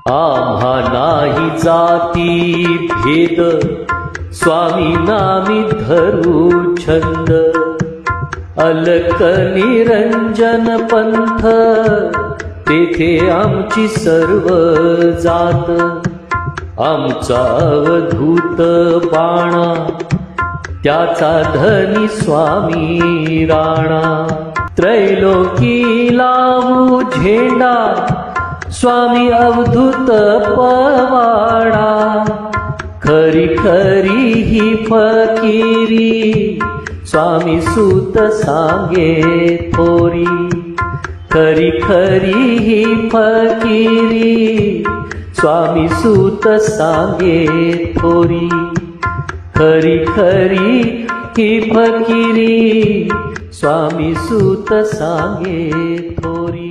आम्हा नाही जाती भेद, स्वामी नामी धरू छंद. अलक निरंजन पंथ, तेथे आमची सर्व जात. आमचा अवधूत बाणा, त्याचा धनी स्वामी राणा. त्रैलोकी लावू झेंडा, स्वामी अवधूत पवाडा. खरी खरी ही फकीरी, स्वामी सूत सांगे थोरी. खरी खरी ही फकीरी, स्वामी सूत सांगे थोरी. खरी खरी ही फकीरी, स्वामी सूत सांगे थोरी.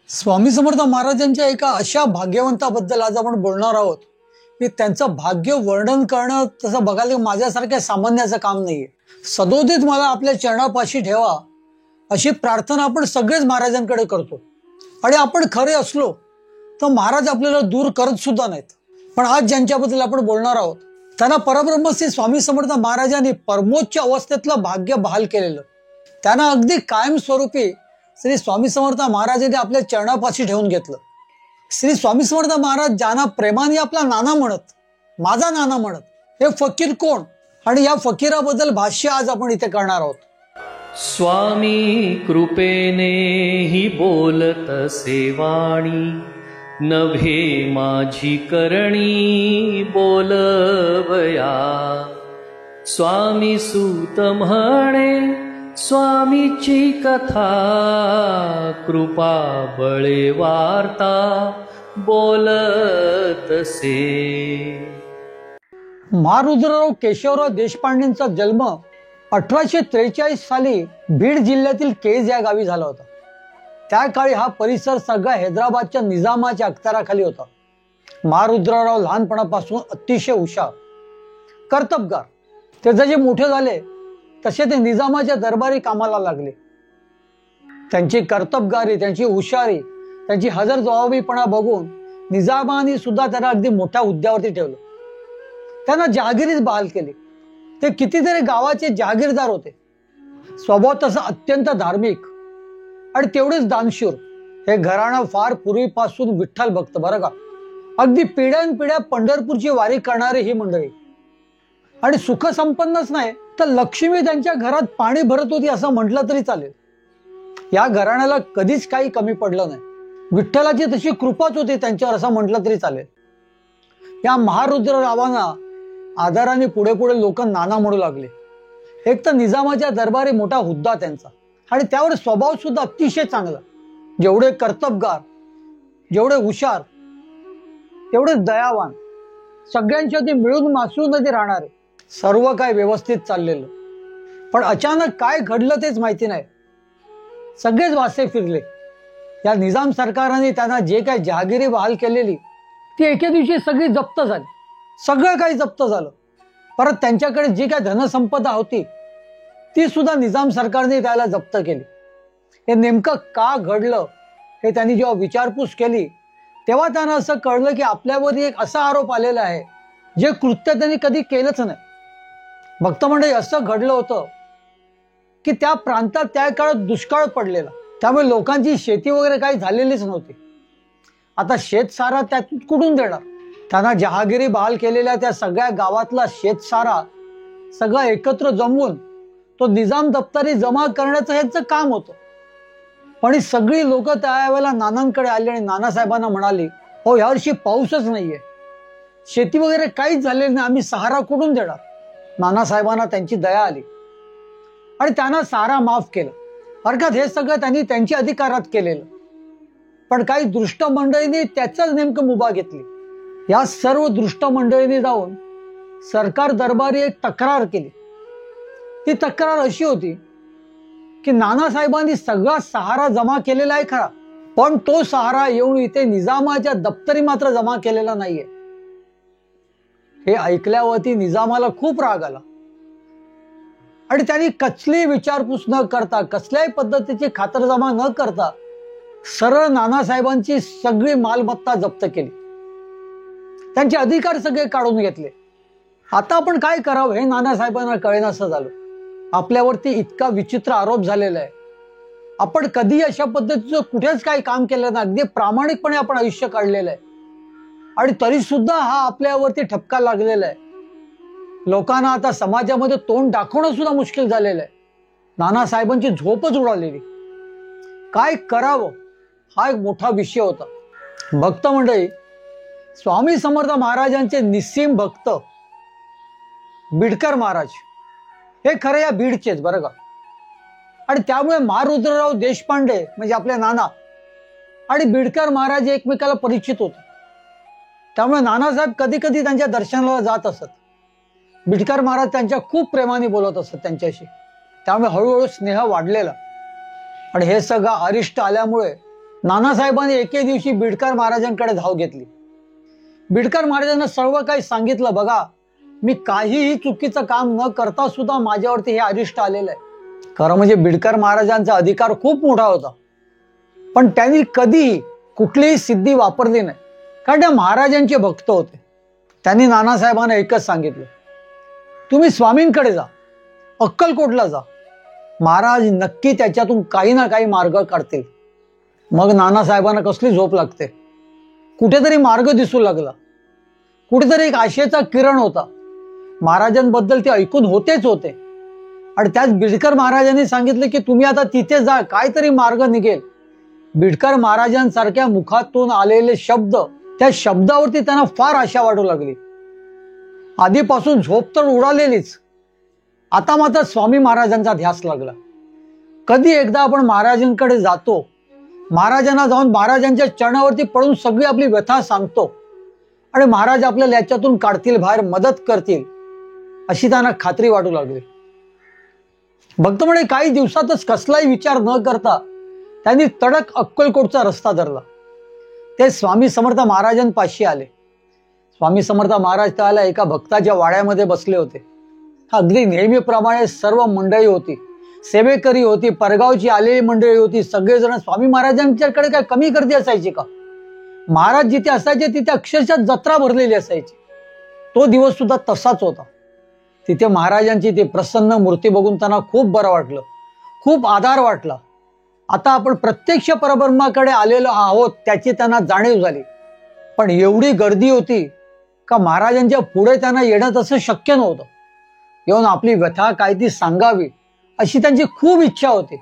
स्वामी समर्थ महाराजांच्या एका अशा भाग्यवंताबद्दल आज आपण बोलणार आहोत की त्यांचं भाग्य वर्णन करणं तसं बघायला माझ्यासारख्या सामान्याचं काम नाहीये. सदोदित मला आपल्या चरणापाशी ठेवा अशी प्रार्थना आपण सगळेच महाराजांकडे करतो. आणि आपण खरे असलो तर महाराज आपल्याला दूर करत सुद्धा नाहीत. पण आज ज्यांच्याबद्दल आपण बोलणार आहोत त्यांना परब्रह्म श्री स्वामी समर्थ महाराजांनी परमोच्च अवस्थेतलं भाग्य बहाल केलेलं. त्यांना अगदी कायमस्वरूपी श्री स्वामी समर्थ महाराजांनी आपल्या चरणापाशी ठेवून घेतलं. श्री स्वामी समर्थ महाराज ज्यांना प्रेमाने आपला नाना म्हणत, माझा नाना म्हणत, हे फकीर कोण आणि या फकीराबद्दल भाष्य आज आपण इथे करणार आहोत. स्वामी कृपेने ही बोलत सेवाणी, नभे माझी करणी बोलवया. स्वामी सूत म्हणे स्वामीची कथा, कृपा बळे वार्ता बोलतसे. महारुद्रराव केशवराव देशपांडेंचा जन्म 1843 साली बीड जिल्ह्यातील केज या गावी झाला होता. त्या काळी हा परिसर सगळा हैदराबादच्या निजामाच्या अखत्याराखाली होता. महारुद्रराव लहानपणापासून अतिशय हुशार, कर्तबगार. ते जसे मोठे झाले तसे ते निजामाच्या दरबारी कामाला लागले. त्यांची कर्तबगारी, त्यांची हुशारी, त्यांची हजरजबाबीपणा बघून निजामाने सुद्धा त्यांना अगदी मोठ्या हुद्द्यावरती ठेवलं. त्यांना जहागिरीच बहाल केली. ते कितीतरी गावाचे जहागीरदार होते. स्वभाव तसा अत्यंत धार्मिक आणि तेवढेच दानशूर. हे घराणं फार पूर्वीपासून विठ्ठल भक्त बरं का. अगदी पिढ्यानपिढ्या पंढरपूरची वारी करणारी ही मंडळी. आणि सुख संपन्नच नाही तर लक्ष्मी त्यांच्या घरात पाणी भरत होती असं म्हटलं तरी चालेल. या घराण्याला कधीच काही कमी पडलं नाही. विठ्ठलाची तशी कृपाच होती त्यांच्यावर असं म्हटलं तरी चालेल. या महारुद्ररावांना आदराने पुढे पुढे लोक नाना म्हणू लागले. एक तर निजामाच्या दरबारी मोठा हुद्दा त्यांचा आणि त्यावर स्वभाव सुद्धा अतिशय चांगला. जेवढे कर्तबगार, जेवढे हुशार, तेवढे दयावान, सगळ्यांच्या मिळून मासून ते राहणारे. सर्व काय व्यवस्थित चाललेलं. पण अचानक काय घडलं तेच माहिती नाही. सगळेच वासे फिरले. या निजाम सरकारने त्यांना जे काय जहागिरी बहाल केलेली ती एके दिवशी सगळी जप्त झाली. सगळं काही जप्त झालं. परत त्यांच्याकडे जी काय धनसंपदा होती ती सुद्धा निजाम सरकारने त्याला जप्त केली. हे नेमकं का घडलं हे त्यांनी जेव्हा विचारपूस केली तेव्हा त्यांना असं कळलं की आपल्यावर एक असा आरोप आलेला आहे जे कृत्य त्यांनी कधी केलंच नाही. भक्त मंडळी, असं घडलं होतं की त्या प्रांतात त्या काळात दुष्काळ पडलेला. त्यामुळे लोकांची शेती वगैरे काही झालेलीच नव्हती. आता शेतसारा त्यातून कुठून देणार. त्यांना जहागिरी बहाल केलेल्या त्या सगळ्या गावातला शेतसारा सगळं एकत्र जमवून तो निजाम दप्तरी जमा करण्याचं ह्यांचं काम होतं. पण ही सगळी लोक त्यावेळेला नानांकडे आली आणि नानासाहेबांना म्हणाली, हो यावर्षी पाऊसच नाहीये, शेती वगैरे काहीच झालेली नाही, आम्ही सहारा कुठून देणार. नानासाहेबांना त्यांची दया आली आणि त्यांना सारा माफ केला. अर्थात हे सगळं त्यांनी त्यांच्या अधिकारात केलेलं. पण काही दृष्ट मंडळींनी त्याचाच नेमकं मुभा घेतली. या सर्व दृष्ट मंडळींनी जाऊन सरकार दरबारी एक तक्रार केली. ती तक्रार अशी होती की नानासाहेबांनी सगळा सहारा जमा केलेला आहे खरा, पण तो सहारा येऊन इथे निजामाच्या दप्तरी मात्र जमा केलेला नाहीये. हे ऐकल्यावरती निजामाला खूप राग आला आणि त्यांनी कसली विचारपूस न करता, कसल्याही पद्धतीची खातरजमा न करता सरळ नानासाहेबांची सगळी मालमत्ता जप्त केली, त्यांचे अधिकार सगळे काढून घेतले. आता आपण काय करावं हे नानासाहेबांना कळेनासं झालं. आपल्यावरती इतका विचित्र आरोप झालेला आहे, आपण कधी अशा पद्धतीचं कुठेच काही काम केलं नाही, अगदी प्रामाणिकपणे आपण आयुष्य काढलेलं आहे, आणि तरी सुद्धा हा आपल्यावरती ठपका लागलेला आहे. लोकांना आता समाजामध्ये तोंड दाखवणं सुद्धा मुश्किल झालेलं आहे. नानासाहेबांची झोपच उडालेली. काय करावं हा एक मोठा विषय होता. भक्त मंडळी, स्वामी समर्थ महाराजांचे निस्सीम भक्त बिडकर महाराज हे खरं या बीडचेच बरं का, आणि त्यामुळे महारुद्रराव देशपांडे म्हणजे आपले नाना आणि बिडकर महाराज एकमेकाला परिचित होते. त्यामुळे नानासाहेब कधी कधी त्यांच्या दर्शनाला जात असत. बिडकर महाराज त्यांच्या खूप प्रेमाने बोलत असत त्यांच्याशी. त्यामुळे हळूहळू स्नेह वाढलेला, आणि हे सगळं अरिष्ट आल्यामुळे नानासाहेबांनी एके दिवशी बिडकर महाराजांकडे धाव घेतली. बिडकर महाराजांना सर्व काही सांगितलं. बघा, मी काहीही चुकीचं काम न करता सुद्धा माझ्यावरती हे अरिष्ट आलेलं आहे. खरं म्हणजे बिडकर महाराजांचा अधिकार खूप मोठा होता, पण त्यांनी कधीही कुठलीही सिद्धी वापरली नाही, कारण त्या महाराजांचे भक्त होते. त्यांनी नानासाहेबांना एकच सांगितलं, तुम्ही स्वामींकडे जा, अक्कलकोटला जा, महाराज नक्की त्याच्यातून काही ना काही मार्ग काढतील. मग नानासाहेबांना कसली झोप लागते. कुठेतरी मार्ग दिसू लागला, कुठेतरी एक आशेचा किरण होता. महाराजांबद्दल ते ऐकून होतेच होते, आणि त्याच बिडकर महाराजांनी सांगितले की तुम्ही आता तिथे जा, काहीतरी मार्ग निघेल. बिडकर महाराजांसारख्या मुखातून आलेले शब्द, त्या शब्दावरती त्यांना फार आशा वाटू लागली. आधीपासून झोप तर उडालेलीच, आता मात्र स्वामी महाराजांचा ध्यास लागला. कधी एकदा आपण महाराजांकडे जातो, महाराजांना जाऊन महाराजांच्या चरणावरती पडून सगळी आपली व्यथा सांगतो, आणि महाराज आपल्याला याच्यातून काढतील, बाहेर मदत करतील, अशी त्यांना खात्री वाटू लागली. भक्त म्हणे काही दिवसातच कसलाही विचार न करता त्यांनी तडक अक्कलकोटचा रस्ता धरला. ते स्वामी समर्थ महाराजांपाशी आले. स्वामी समर्थ महाराज त्याला एका भक्ताच्या वाड्यामध्ये बसले होते. अगदी नेहमीप्रमाणे सर्व मंडळी होती, सेवेकरी होती, परगावची आलेली मंडळी होती. सगळेजण स्वामी महाराजांच्याकडे काय कमी गर्दी असायची का? महाराज जिथे असायचे तिथे अक्षरशः जत्रा भरलेली असायची. तो दिवस सुद्धा तसाच होता. तिथे महाराजांची ती प्रसन्न मूर्ती बघून त्यांना खूप बरं वाटलं, खूप आधार वाटला. आता आपण प्रत्यक्ष परब्रह्माकडे आलेलो आहोत त्याची त्यांना जाणीव झाली. पण एवढी गर्दी होती का महाराजांच्या पुढे त्यांना येणं तसं शक्य नव्हतं. येऊन आपली व्यथा काय ती सांगावी अशी त्यांची खूप इच्छा होती.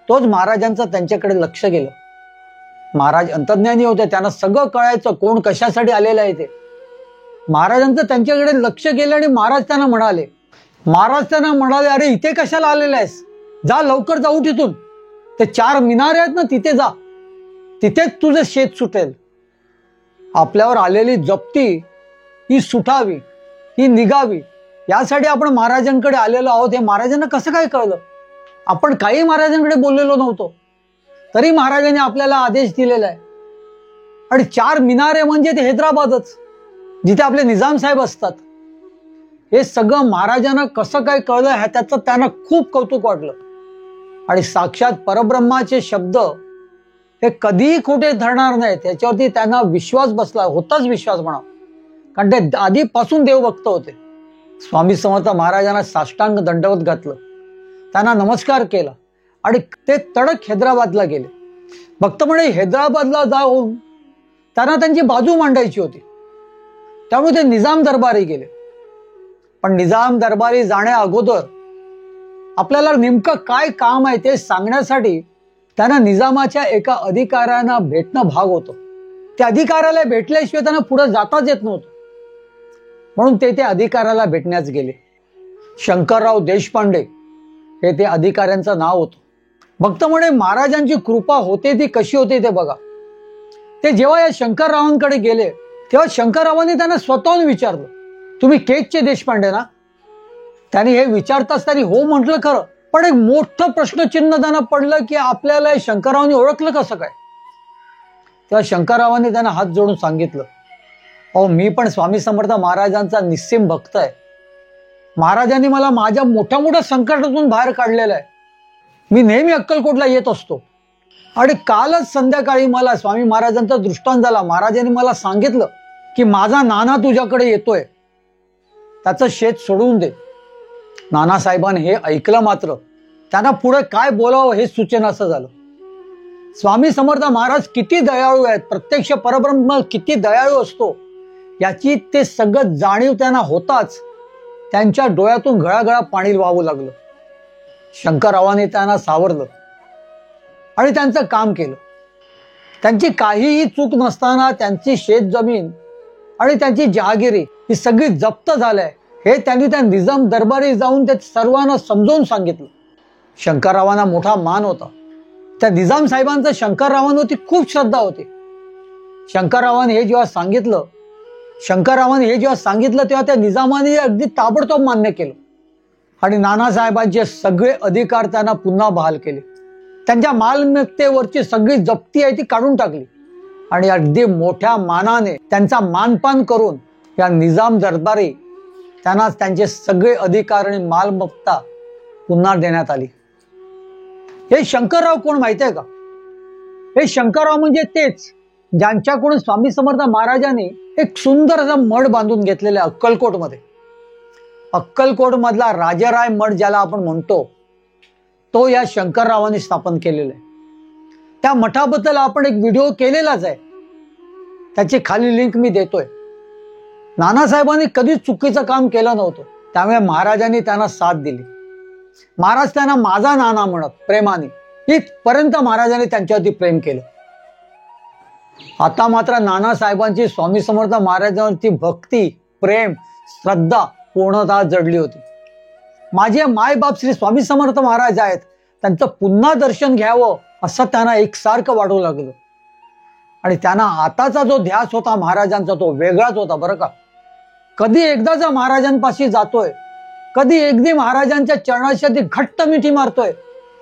तोच महाराजांचं त्यांच्याकडे लक्ष गेलं. महाराज अंतर्ज्ञानी होते, त्यांना सगळं कळायचं कोण कशासाठी आलेलं आहे ते. महाराजांचं त्यांच्याकडे लक्ष गेलं आणि महाराज त्यांना म्हणाले, अरे इथे कशाला आलेला आहेस, जा लवकर जाऊ तिथून. ते 4 मिनारे आहेत ना तिथे जा, तिथेच तुझं शेत सुटेल. आपल्यावर आलेली जप्ती ही सुटावी, ही निघावी, यासाठी आपण महाराजांकडे आलेलो आहोत. हे महाराजांना कसं काय कळलं? आपण काही महाराजांकडे बोललेलो नव्हतो, तरी महाराजांनी आपल्याला आदेश दिलेला आहे. आणि 4 मिनारे म्हणजे ते हैदराबादच, जिथे आपले निजाम साहेब असतात. हे सगळं महाराजांना कसं काय कळलं हे त्याचं त्यांना खूप कौतुक वाटलं. आणि साक्षात परब्रह्माचे शब्द हे कधीही खोटे ठरणार नाहीत त्याच्यावरती त्यांना विश्वास बसला होताच, विश्वास म्हणा, कारण ते आधीपासून देवभक्त होते. स्वामी समर्थ महाराजांना साष्टांग दंडवत घातलं, त्यांना नमस्कार केला आणि ते तडक हैदराबादला गेले. भक्त म्हणे हैदराबादला जाऊन त्यांना त्यांची बाजू मांडायची होती, त्यामुळे ते निजाम दरबारी गेले. पण निजाम दरबारी जाण्या अगोदर आपल्याला नेमकं काय काम आहे ते सांगण्यासाठी त्यांना निजामाच्या एका अधिकाऱ्यांना भेटणं भाग होतं. त्या अधिकाऱ्याला भेटल्याशिवाय त्यांना पुढे जाताच येत नव्हतं, म्हणून ते अधिकाऱ्याला भेटण्यास गेले. शंकरराव देशपांडे हे ते अधिकाऱ्यांचं नाव होतं. भक्त म्हणे महाराजांची कृपा होते ती कशी होते ते बघा. ते जेव्हा या शंकररावांकडे गेले तेव्हा शंकररावांनी त्यांना स्वतःहून विचारलं, तुम्ही केजचे देशपांडे ना? त्यांनी हे विचारताच त्यांनी हो म्हटलं खरं, पण एक मोठं प्रश्नचिन्ह त्यांना पडलं की आपल्याला शंकररावांनी ओळखलं कसं काय? तेव्हा शंकररावांनी त्यांना हात जोडून सांगितलं, अहो मी पण स्वामी समर्थ महाराजांचा निस्सीम भक्त आहे. महाराजांनी मला माझ्या मोठ्या मोठ्या संकटातून बाहेर काढलेलं आहे. मी नेहमी अक्कलकोटला येत असतो आणि कालच संध्याकाळी मला स्वामी महाराजांचा दृष्टांत झाला. महाराजांनी मला सांगितलं की माझा नाना तुझ्याकडे येतोय, त्याचं शेत सोडून दे. नानासाहेबांनी हे ऐकलं मात्र त्यांना पुढे काय बोलावं हे सुचेनासं झालं. स्वामी समर्थ महाराज किती दयाळू आहेत, प्रत्यक्ष परब्रह्म किती दयाळू असतो याची ते सगळं जाणीव त्यांना होताच त्यांच्या डोळ्यातून घळाघळा पाणी वाहू लागलं. शंकररावांनी त्यांना सावरलं आणि त्यांचं काम केलं. त्यांची काहीही चूक नसताना त्यांची शेत जमीन आणि त्यांची जहागिरी ही सगळी जप्त झालंय हे त्यांनी त्या निजाम दरबारी जाऊन ते सर्वांना समजावून सांगितलं. शंकररावांना मोठा मान होता. त्या निजाम साहेबांचं शंकररावांवरती खूप श्रद्धा होती. शंकररावांनी हे जेव्हा सांगितलं तेव्हा त्या निजामाने अगदी ताबडतोब मान्य केलं आणि नानासाहेबांचे सगळे अधिकार त्यांना पुन्हा बहाल केले. त्यांच्या मालमत्तेवरची सगळी जप्ती आहे ती काढून टाकली आणि अगदी मोठ्या मानाने त्यांचा मानपान करून या निजाम दरबारी त्यांना त्यांचे सगळे अधिकार आणि मालमत्ता पुन्हा देण्यात आली. हे शंकरराव कोण माहिती आहे का? हे शंकरराव म्हणजे तेच ज्यांच्याकडून स्वामी समर्थ महाराजांनी एक सुंदर असा मठ बांधून घेतलेला अक्कलकोटमध्ये. अक्कलकोट मधला राजाराय मठ ज्याला आपण म्हणतो तो या शंकररावांनी स्थापन केलेला आहे. त्या मठाबद्दल आपण एक व्हिडिओ केलेलाच आहे, त्याची खाली लिंक मी देतोय. नानासाहेबांनी कधीच चुकीचं काम केलं नव्हतं, त्यामुळे महाराजांनी त्यांना साथ दिली. महाराज त्यांना माझा नाना म्हणत प्रेमाने, इथपर्यंत महाराजांनी त्यांच्यावरती प्रेम केलं. आता मात्र नानासाहेबांची स्वामी समर्थ महाराजांवरती भक्ती, प्रेम, श्रद्धा पूर्णतः जडली होती. माझे मायबाप श्री स्वामी समर्थ महाराज आहेत, त्यांचं पुन्हा दर्शन घ्यावं असं त्यांना एकसारखं वाटू लागलं. आणि त्यांना आताचा जो ध्यास होता महाराजांचा तो वेगळाच होता बरं का. कधी एकदाचा महाराजांपाशी जातोय, कधी एकदी महाराजांच्या चरणाशी अगदी घट्ट मिठी मारतोय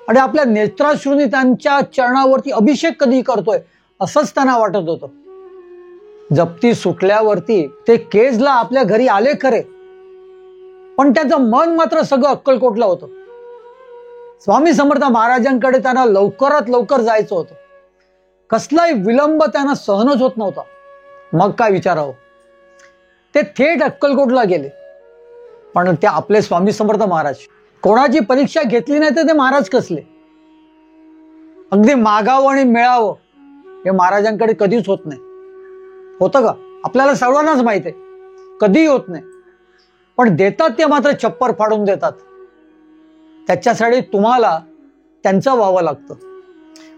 आणि आपल्या नेत्राश्रूंनी त्यांच्या चरणावरती अभिषेक कधी करतोय असंच त्यांना वाटत होतं. जप्ती सुटल्यावरती ते केजला आपल्या घरी आले खरे, पण त्याचं मन मात्र सगळं अक्कलकोटला होतं. स्वामी समर्थ महाराजांकडे त्यांना लवकरात लवकर जायचं होतं. कसलाही विलंब त्यांना सहनच होत नव्हता. मग काय विचारावं, ते थेट अक्कलकोटला गेले. पण ते आपले स्वामी समर्थ महाराज कोणाची परीक्षा घेतली नाही तर ते महाराज कसले. अगदी मागावं आणि मिळावं हे महाराजांकडे कधीच होत नाही. होतं का? आपल्याला सर्वांनाच माहित आहे, कधीही होत नाही. पण देतात ते मात्र छप्पर फाडून देतात. त्याच्यासाठी तुम्हाला त्यांचं व्हावं लागतं.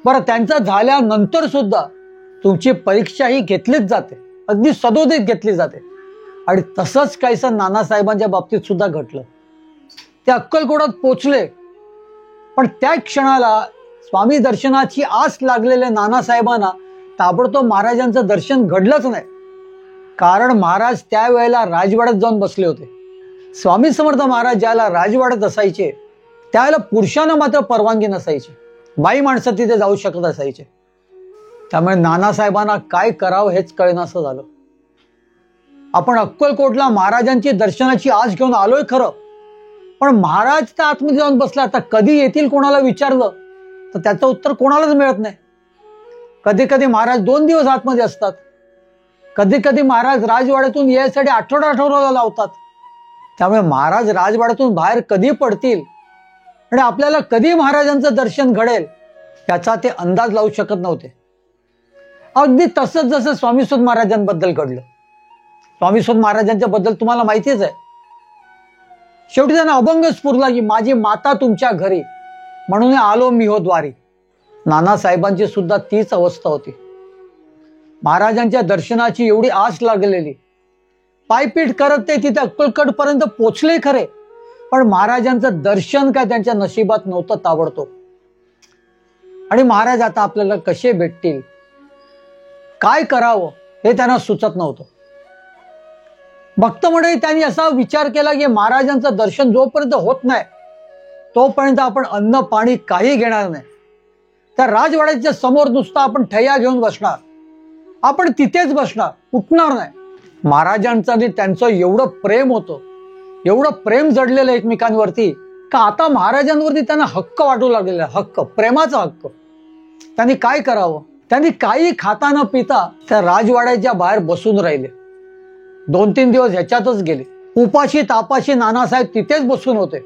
बरं, त्यांचं झाल्यानंतर सुद्धा तुमची परीक्षा ही घेतलीच जाते, अगदी सदोदित घेतली जाते. आणि तसंच काहीसं नानासाहेबांच्या बाबतीत सुद्धा घडलं. ते अक्कलकोटात पोचले, पण त्या क्षणाला स्वामी दर्शनाची आस लागलेल्या नानासाहेबांना ताबडतोब महाराजांचं दर्शन घडलंच नाही. कारण महाराज त्यावेळेला राजवाड्यात जाऊन बसले होते. स्वामी समर्थ महाराज ज्याला राजवाड्यात असायचे त्यावेळेला पुरुषांना मात्र परवानगी नसायची, बाई माणसं तिथे जाऊ शकत असायचे. त्यामुळे नानासाहेबांना काय करावं हेच कळेनासं झालं. आपण अक्कलकोटला महाराजांची दर्शनाची आस घेऊन आलोय खरं, पण महाराज त्या आतमध्ये जाऊन बसला. आता कधी येतील कोणाला विचारलं तर त्याचं उत्तर कोणालाच मिळत नाही. कधी कधी महाराज 2 दिवस आतमध्ये असतात, कधी कधी महाराज राजवाड्यातून यायसाठी आठवडा लावतात. त्यामुळे महाराज राजवाड्यातून बाहेर कधी पडतील आणि आपल्याला कधी महाराजांचं दर्शन घडेल याचा ते अंदाज लावू शकत नव्हते. अगदी तसंच जसं स्वामीसुत महाराजांबद्दल घडलं. स्वामीसुत महाराजांच्या बद्दल तुम्हाला माहितीच आहे. शेवटी त्यांना अभंग स्फुरला की माझी माता तुमच्या घरी म्हणून आलो मी हो द्वारी. नानासाहेबांची सुद्धा तीच अवस्था होती. महाराजांच्या दर्शनाची एवढी आस लागलेली, पायपीट करत ते तिथे अक्कलकोट पर्यंत पोचले खरे, पण महाराजांचं दर्शन काय त्यांच्या नशिबात नव्हतं ताबडतोब. आणि महाराज आता आपल्याला कसे भेटतील, काय करावं हे त्यांना सुचत नव्हतं. भक्त मंडळी त्यांनी असा विचार केला की महाराजांचं दर्शन जोपर्यंत होत नाही तोपर्यंत आपण अन्न पाणी काही घेणार नाही. त्या राजवाड्याच्या समोर नुसता आपण ठया घेऊन बसणार, आपण तिथेच बसणार, उठणार नाही. महाराजांचं आणि त्यांचं एवढं प्रेम होतं, एवढं प्रेम जडलेलं एकमेकांवरती का आता महाराजांवरती त्यांना हक्क वाटू लागलेला, हक्क, प्रेमाचा हक्क. त्यांनी काय करावं? त्यांनी काही खाता न पिता त्या राजवाड्याच्या बाहेर बसून राहिले. 2-3 दिवस ह्याच्यातच गेले. उपाशी तापाशी नानासाहेब तिथेच बसून होते.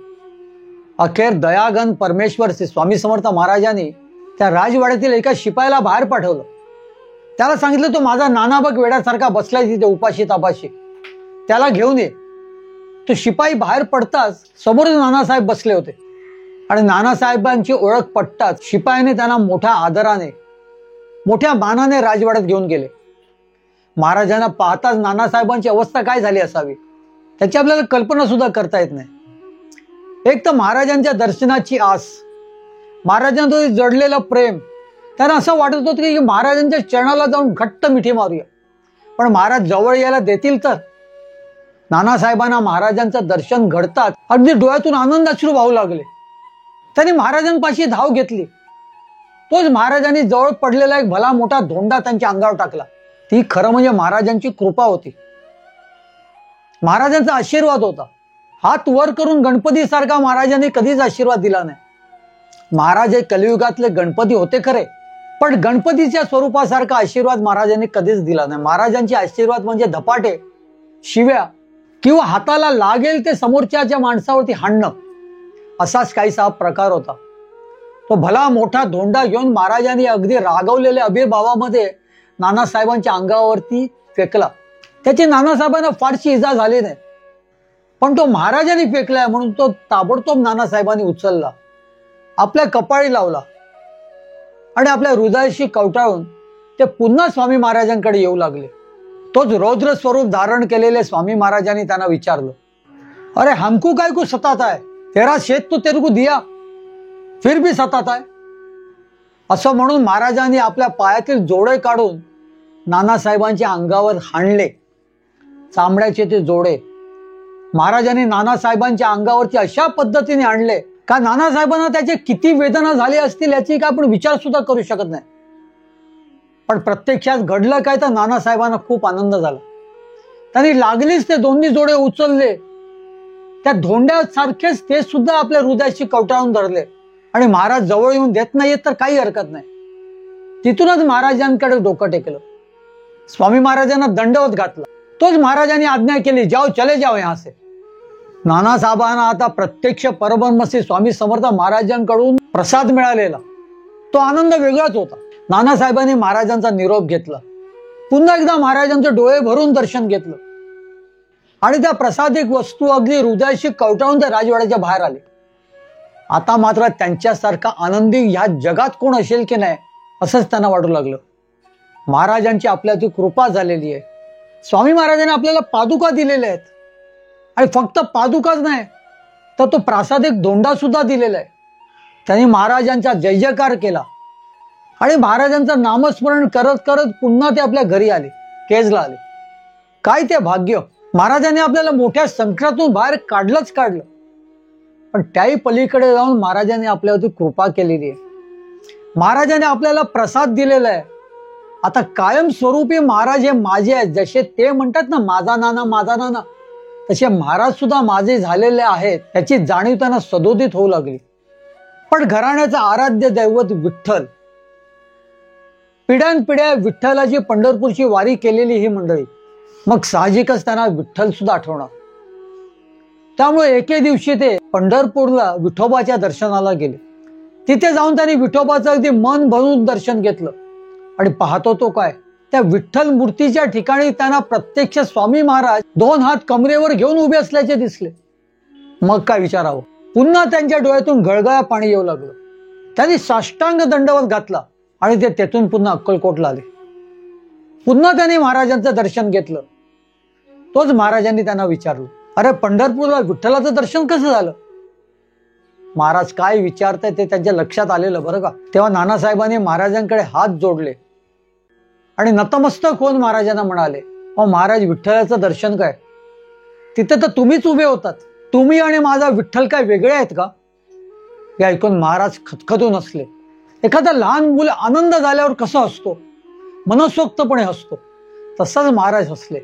अखेर दयागन परमेश्वर स्वामी समर्थ महाराजांनी त्या राजवाड्यातील एका शिपायाला बाहेर पाठवलं. त्याला सांगितलं, तो माझा नाना बघ वेड्यासारखा बसलाय तिथे उपाशी तापाशी, त्याला घेऊन ये. तो शिपाई बाहेर पडताच समोर नानासाहेब बसले होते आणि नानासाहेबांची ओळख पटताच शिपायाने त्यांना मोठ्या आदराने मोठ्या मानाने राजवाड्यात घेऊन गेले. महाराजांना पाहताच नानासाहेबांची अवस्था काय झाली असावी त्याची आपल्याला कल्पना सुद्धा करता येत नाही. एक तर महाराजांच्या दर्शनाची आस, महाराजांचं जडलेलं प्रेम, त्यांना असं वाटत होतं की महाराजांच्या चरणाला जाऊन घट्ट मिठी मारूया, पण महाराज जवळ यायला देतील तर. नानासाहेबांना महाराजांचं दर्शन घडतात अगदी डोळ्यातून आनंदाश्रू वाहू लागले. त्यांनी महाराजांपाशी धाव घेतली. तोच महाराजांनी जवळ पडलेला एक भला मोठा धोंडा त्यांच्या अंगावर टाकला. ती खरं म्हणजे महाराजांची कृपा होती, महाराजांचा आशीर्वाद होता. हात वर करून गणपती सारखा महाराजांनी कधीच आशीर्वाद दिला नाही. महाराज हे कलियुगातले गणपती होते खरे, पण गणपतीच्या स्वरूपासारखा आशीर्वाद महाराजांनी कधीच दिला नाही. महाराजांचे आशीर्वाद म्हणजे धपाटे, शिव्या किंवा हाताला लागेल ते समोरच्या माणसावरती हाणणं, असाच काहीसा प्रकार होता. तो भला मोठा धोंडा घेऊन महाराजांनी अगदी रागवलेल्या अभिभावामध्ये नानासाहेबांच्या अंगावरती फेकला. त्याची नानासाहेबांना फारशी इजा झाली नाही, पण तो महाराजांनी फेकलाय म्हणून तो ताबडतोब नानासाहेबांनी उचलला, आपल्या कपाळी लावला आणि आपल्या हृदयाशी कवटाळून ते पुन्हा स्वामी महाराजांकडे येऊ लागले. तोच रौद्र स्वरूप धारण केलेले स्वामी महाराजांनी त्यांना विचारलं, अरे हमको काय को सताता है? तेरा शेत तो तेरे को दिया, फिर भी सताता है? असं म्हणून महाराजांनी आपल्या पायातील जोडे काढून नानासाहेबांच्या अंगावर हाणले. चामड्याचे ते जोडे महाराजांनी नानासाहेबांच्या अंगावरती अशा पद्धतीने आणले का नानासाहेबांना त्याचे किती वेदना झाली असतील याची काय आपण विचार सुद्धा करू शकत नाही. पण प्रत्यक्षात घडलं काय तर नानासाहेबांना खूप आनंद झाला. त्यांनी लागलीच ते दोन्ही जोडे उचलले, त्या धोंड्यासारखेच ते सुद्धा आपल्या हृदयाशी कवटाळून धरले आणि महाराज जवळ येऊन देत नाहीयेत तर काही हरकत नाही. तिथूनच महाराजांकडे डोकं टेकलं, स्वामी महाराजांना दंडवत घातला. तोच महाराजांनी आज्ञा केली, जाओ चले जाओ यहां से. नानासाहेबांना आता प्रत्यक्ष परब्रह्म श्री स्वामी समर्थ महाराजांकडून प्रसाद मिळालेला तो आनंद वेगळाच होता. नानासाहेबांनी महाराजांचा निरोप घेतला, पुन्हा एकदा महाराजांचे डोळे भरून दर्शन घेतलं आणि त्या प्रसादिक वस्तू अगदी हृदयाशी कवटाळून त्या राजवाड्याच्या बाहेर आले. आता मात्र त्यांच्यासारखा आनंदी ह्या जगात कोण असेल की नाही असंच त्यांना वाटू लागलं. महाराजांची आपल्यावरती कृपा झालेली आहे. स्वामी महाराजांनी आपल्याला पादुका दिलेल्या आहेत आणि फक्त पादुकाच नाही तर तो प्रासादिक धोंडा सुद्धा दिलेला आहे. त्यांनी महाराजांचा जय जयकार केला आणि महाराजांचं नामस्मरण करत करत पुन्हा ते आपल्या घरी आले, केजला आले. काय ते भाग्य! महाराजांनी आपल्याला मोठ्या संकटातून बाहेर काढलंच काढलं, पण त्याही पलीकडे जाऊन महाराजांनी आपल्यावरती कृपा केलेली आहे. महाराजांनी आपल्याला प्रसाद दिलेला आहे. आता कायम स्वरूपी महाराज हे माझे आहेत. जसे ते म्हणतात ना माझा नाना माझा नाना, तसे महाराज सुद्धा माझे झालेले आहेत याची जाणीव त्यांना सदोदित होऊ लागली. पण घराण्याचा आराध्य दैवत विठ्ठल, पिढ्यानपिढ्या विठ्ठलाची पंढरपूरची वारी केलेली ही मंडळी, मग साहजिकच त्यांना विठ्ठल सुद्धा आठवणार. त्यामुळे एके दिवशी ते पंढरपूरला विठोबाच्या दर्शनाला गेले. तिथे जाऊन त्यांनी विठोबाचं अगदी मन भरून दर्शन घेतलं आणि पाहतो तो काय, त्या विठ्ठल मूर्तीच्या ठिकाणी त्यांना प्रत्यक्ष स्वामी महाराज 2 हात कमरेवर घेऊन उभे असल्याचे दिसले. मग काय विचारावं, पुन्हा त्यांच्या डोळ्यातून गळगळा पाणी येऊ लागलं. त्यांनी साष्टांग दंडवत घातला आणि ते तेथून पुन्हा अक्कलकोटला आले. पुन्हा त्यांनी महाराजांचं दर्शन घेतलं. तोच महाराजांनी त्यांना विचारलं, अरे पंढरपूरला विठ्ठलाचं दर्शन कसं झालं? महाराज काय विचारताय ते त्यांच्या लक्षात आलेलं बरं का. तेव्हा नानासाहेबांनी महाराजांकडे हात जोडले आणि नतमस्तक होऊन महाराजांना म्हणाले, अहो महाराज, विठ्ठलाचं दर्शन काय, तिथे तर तुम्हीच उभे होतात. तुम्ही आणि माझा विठ्ठल काय वेगळे आहेत का? हे ऐकून महाराज खतखतून हसले. एखादा लहान मुल आनंद झाल्यावर कसं हसतो, मनसोक्तपणे हसतो, तसंच महाराज हसले.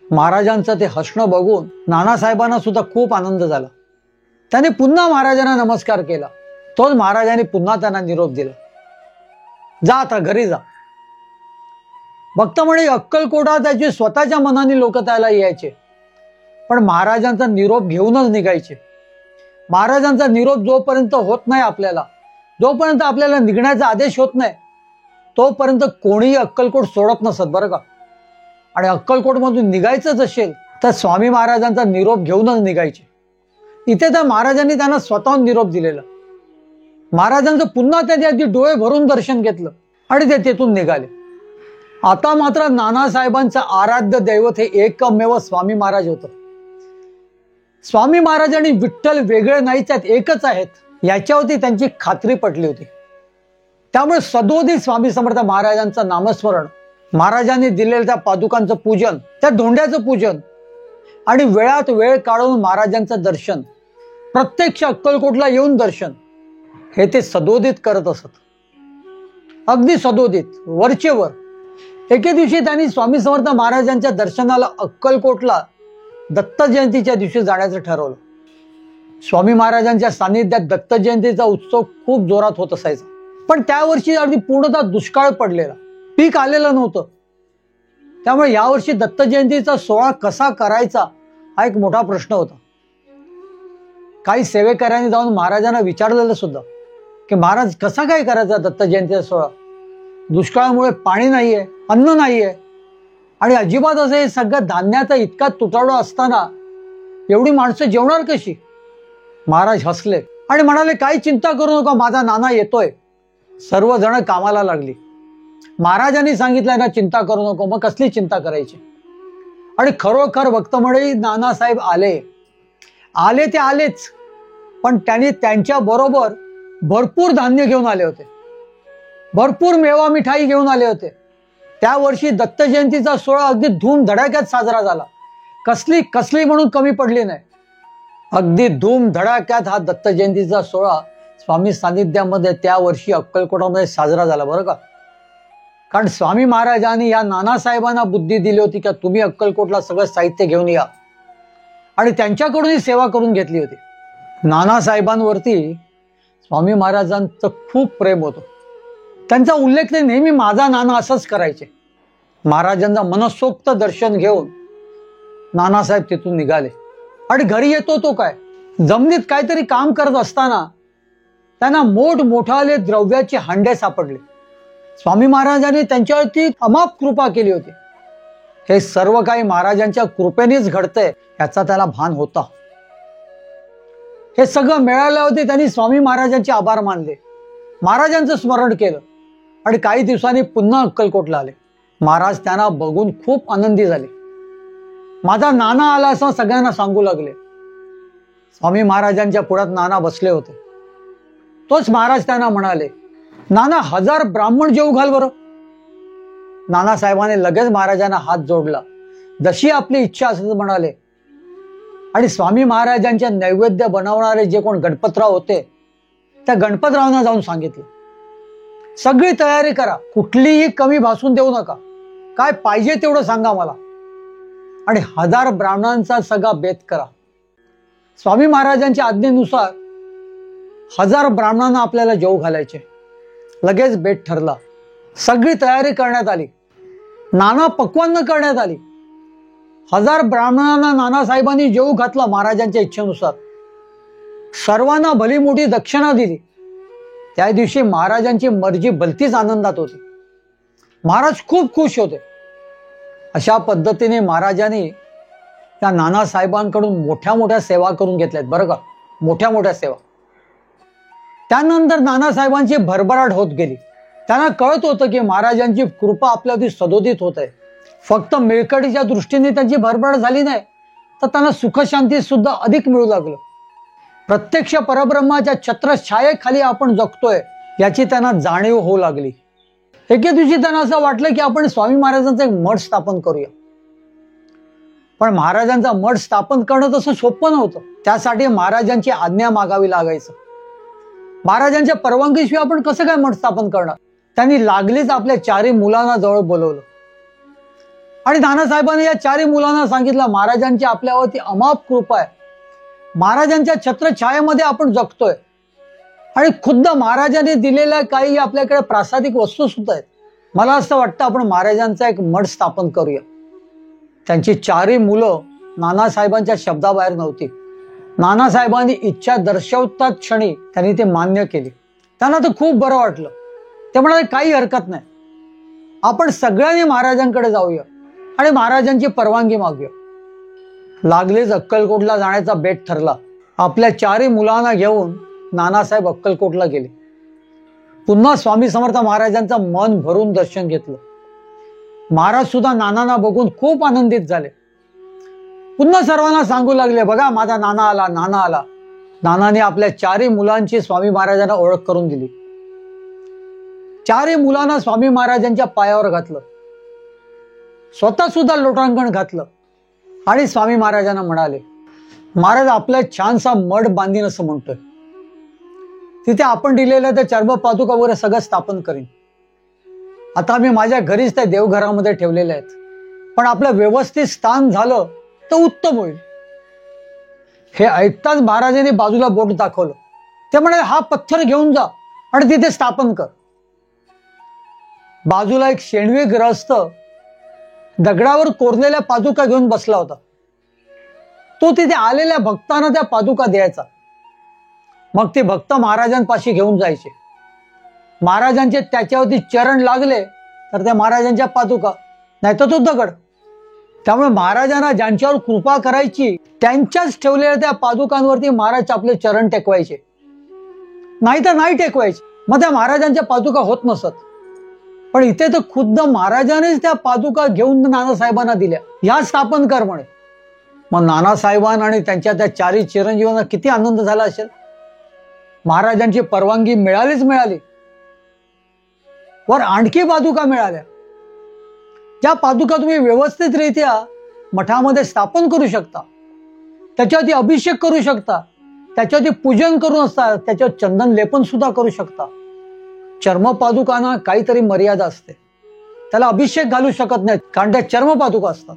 महाराजांचं ते हसणं बघून नानासाहेबांना सुद्धा खूप आनंद झाला. त्याने पुन्हा महाराजांना नमस्कार केला. तोच महाराजांनी पुन्हा त्यांना निरोप दिला. जा आता घरी जा. भक्त म्हणे अक्कलकोटा त्याचे स्वतःच्या मनाने लोक त्याला यायचे, पण महाराजांचा निरोप घेऊनच निघायचे. महाराजांचा निरोप जोपर्यंत होत नाही आपल्याला, जोपर्यंत आपल्याला निघण्याचा आदेश होत नाही, तोपर्यंत कोणीही अक्कलकोट सोडत नसत बरं का. आणि अक्कलकोट मधून निघायचंच असेल तर स्वामी महाराजांचा निरोप घेऊनच निघायचे. इथे तर महाराजांनी त्यांना स्वतःहून निरोप दिलेला. महाराजांचं पुन्हा त्याच्या आधी डोळे भरून दर्शन घेतलं आणि ते तेथून निघाले. आता मात्र नानासाहेबांचं आराध्य दैवत हे एकमेव स्वामी महाराज होतं. स्वामी महाराज आणि विठ्ठल वेगळे नाही, त्यात एकच आहेत याच्यावरती त्यांची खात्री पटली होती. त्यामुळे सदोदित स्वामी समर्थ महाराजांचं नामस्मरण, महाराजांनी दिलेल्या त्या पादुकांचं पूजन, त्या धोंड्याचं पूजन आणि वेळात वेळ काढून महाराजांचं दर्शन, प्रत्यक्ष अक्कलकोटला येऊन दर्शन, हे ते सदोदित करत असत. अगदी सदोदित, वरचेवर. एके दिवशी त्यांनी स्वामी समर्थ महाराजांच्या दर्शनाला अक्कलकोटला दत्त जयंतीच्या दिवशी जाण्याचं ठरवलं. स्वामी महाराजांच्या सानिध्यात दत्त जयंतीचा उत्सव खूप जोरात होत असायचा. पण त्या वर्षी अगदी पूर्णतः दुष्काळ पडलेला, पीक आलेलं नव्हतं. त्यामुळे यावर्षी दत्त जयंतीचा सोहळा कसा करायचा हा एक मोठा प्रश्न होता. काही सेवेकऱ्यांनी जाऊन महाराजांना विचारलेलं सुद्धा की महाराज कसा काय करायचा दत्त जयंतीचा सोहळा, दुष्काळामुळे पाणी नाहीये, अन्न नाहीये आणि अजिबात असं हे सगळं धान्याचा इतका तुटवडा असताना एवढी माणसं जेवणार कशी. महाराज हसले आणि म्हणाले काही चिंता करू नका, माझा नाना येतोय. सर्वजण कामाला लागली. महाराजांनी सांगितलं ना चिंता करू नको, मग कसली चिंता करायची. आणि खरोखर भक्त मंडळी नानासाहेब आले ते आलेच, पण त्यांनी त्यांच्या बरोबर भरपूर धान्य घेऊन आले होते, भरपूर मेवा मिठाई घेऊन आले होते. त्या वर्षी दत्त जयंतीचा सोहळा अगदी धूमधडाक्यात साजरा झाला. कसली म्हणून कमी पडली नाही. अगदी धूमधडाक्यात हा दत्त जयंतीचा सोहळा स्वामी सानिध्यामध्ये त्या वर्षी अक्कलकोटामध्ये साजरा झाला बरं का. कारण स्वामी महाराजांनी या नानासाहेबांना बुद्धी दिली होती की तुम्ही अक्कलकोटला सगळं साहित्य घेऊन या, आणि त्यांच्याकडूनही सेवा करून घेतली होती. नानासाहेबांवरती स्वामी महाराजांचं खूप प्रेम होतं. त्यांचा उल्लेख ते नेहमी माझा नाना असंच करायचे. महाराजांना मनसोक्त दर्शन घेऊन नानासाहेब तिथून निघाले आणि घरी येतो तो काय, जमिनीत काहीतरी काम करत असताना त्यांना मोठमोठाले द्रव्याचे हांडे सापडले. स्वामी महाराजांनी त्यांच्यावरती अमाप कृपा केली होती. हे सर्व काही महाराजांच्या कृपेनेच घडतंय याचा त्याला भान होता. हे सगळं मिळाल्यावरती त्यांनी स्वामी महाराजांचे आभार मानले, महाराजांचं स्मरण केलं आणि काही दिवसांनी पुन्हा अक्कलकोटला आले. महाराज त्यांना बघून खूप आनंदी झाले. माझा नाना आला असं सगळ्यांना सांगू लागले. स्वामी महाराजांच्या पुढ्यात नाना बसले होते. तोच महाराज त्यांना म्हणाले, नाना 1000 ब्राह्मण जेवू घाल बरं. नानासाहेबांनी लगेच महाराजांना हात जोडला. जशी आपली इच्छा असेल म्हणाले. आणि स्वामी महाराजांच्या नैवेद्य बनवणारे जे कोण गणपतराव होते त्या गणपतरावांना जाऊन सांगितलं, सगळी तयारी करा, कुठलीही कमी भासून देऊ नका, काय पाहिजे तेवढं सांगा मला, आणि 1000 ब्राह्मणांचा सगळा बेत करा. स्वामी महाराजांच्या आज्ञेनुसार 1000 ब्राह्मणांना आपल्याला जेवू घालायचे. लगेच बेत ठरला. सगळी तयारी करण्यात आली. नाना पक्वान्न करण्यात आली. 1000 ब्राह्मणांना नानासाहेबांनी जेवू घातला महाराजांच्या इच्छेनुसार. सर्वांना भली मोठी दक्षिणा दिली. त्या दिवशी महाराजांची मर्जी भलतीच आनंदात होती. महाराज खूप खुश होते. अशा पद्धतीने महाराजांनी त्या नानासाहेबांकडून मोठ्या सेवा करून घेतल्यात बरं का, मोठ्या सेवा. त्यानंतर नानासाहेबांची भरभराट होत गेली. त्यांना कळत होतं की महाराजांची कृपा आपल्यावरती सदोदित होत आहे. फक्त मिळकतीच्या दृष्टीने त्यांची भरभराट झाली नाही, तर त्यांना सुखशांती सुद्धा अधिक मिळू लागलं. प्रत्यक्ष परब्रह्माच्या छत्रछायेखाली आपण जगतोय याची त्यांना जाणीव होऊ लागली. एके दिवशी त्यांना असं वाटलं की आपण स्वामी महाराजांचा एक मठ स्थापन करूया. पण महाराजांचा मठ स्थापन करणं तसं सोपं नव्हतं. त्यासाठी महाराजांची आज्ञा मागावी लागायचं. महाराजांच्या परवानगीशिवाय आपण कसं काय मठ स्थापन करणार. त्यांनी लागलीच आपल्या 4 मुलांना जवळ बोलवलं आणि नानासाहेबांनी या 4 मुलांना सांगितलं, महाराजांची आपल्यावरती अमाप कृपा आहे, महाराजांच्या छत्रछायेमध्ये आपण जगतोय, आणि खुद्द महाराजांनी दिलेल्या काही आपल्याकडे प्रासादिक वस्तू सुद्धा आहेत. मला असं वाटतं आपण महाराजांचा एक मठ स्थापन करूया. त्यांची 4ही मुलं नानासाहेबांच्या शब्दाबाहेर नव्हती. नानासाहेबांनी इच्छा दर्शवतात क्षणी त्यांनी ते मान्य केली. त्यांना तर खूप बरं वाटलं. ते म्हणाले काही हरकत नाही, आपण सगळ्यांनी महाराजांकडे जाऊया आणि महाराजांची परवानगी मागूया. लागलीच अक्कलकोटला जाण्याचा बेत ठरला. आपल्या 4ही मुलांना घेऊन नानासाहेब अक्कलकोटला गेले. पुन्हा स्वामी समर्थ महाराजांचं मन भरून दर्शन घेतलं. महाराज सुद्धा नानांना बघून खूप आनंदित झाले. पुन्हा सर्वांना सांगू लागले, बघा माझा नाना आला, नाना आला. नानाने आपल्या 4ही मुलांची स्वामी महाराजांना ओळख करून दिली. 4ही मुलांना स्वामी महाराजांच्या पायावर घातलं, स्वतः सुद्धा लोटांगण घातलं आणि स्वामी महाराजांना म्हणाले, महाराज आपला छानसा मठ बांधीन असं म्हणतोय. तिथे आपण दिलेल्या त्या चर्म पादुका वगैरे सगळं स्थापन करीन. आता मी माझ्या घरीच त्या देवघरामध्ये ठेवलेल्या आहेत, पण आपलं व्यवस्थित स्थान झालं तर उत्तम होईल. हे ऐकताच महाराजांनी बाजूला बोट दाखवलं. ते म्हणाले, हा पत्थर घेऊन जा आणि तिथे स्थापन कर. बाजूला एक शेणवी ग्रहस्थ दगडावर कोरलेल्या पादुका घेऊन बसला होता. तो तिथे आलेल्या भक्तांना त्या पादुका द्यायचा. मग ते भक्त महाराजांपाशी घेऊन जायचे. महाराजांचे त्याच्यावरती चरण लागले तर त्या महाराजांच्या पादुका, नाही तर तो दगड. त्यामुळे महाराजांना ज्यांच्यावर कृपा करायची त्यांच्याच ठेवलेल्या त्या पादुकांवरती महाराज आपले चरण टेकवायचे, नाही तर नाही टेकवायचे. मग त्या महाराजांच्या पादुका होत नसत. पण इथे तर खुद्द महाराजांनीच त्या पादुका घेऊन नानासाहेबांना दिल्या, ह्या स्थापन कर म्हणे. मग नानासाहेबांना आणि त्यांच्या त्या 4ही चिरंजीवांना किती आनंद झाला असेल. महाराजांची परवानगी मिळालीच मिळाली, वर आणखी पादुका मिळाल्या. ज्या पादुका तुम्ही व्यवस्थितरित्या मठामध्ये स्थापन करू शकता, त्याच्यावरती अभिषेक करू शकता, त्याच्यावरती पूजन करून असता, त्याच्यावर चंदन लेपन सुद्धा करू शकता. चर्मपादुकांना काहीतरी मर्यादा असते, त्याला अभिषेक घालू शकत नाहीत कारण त्या चर्मपादुका असतात.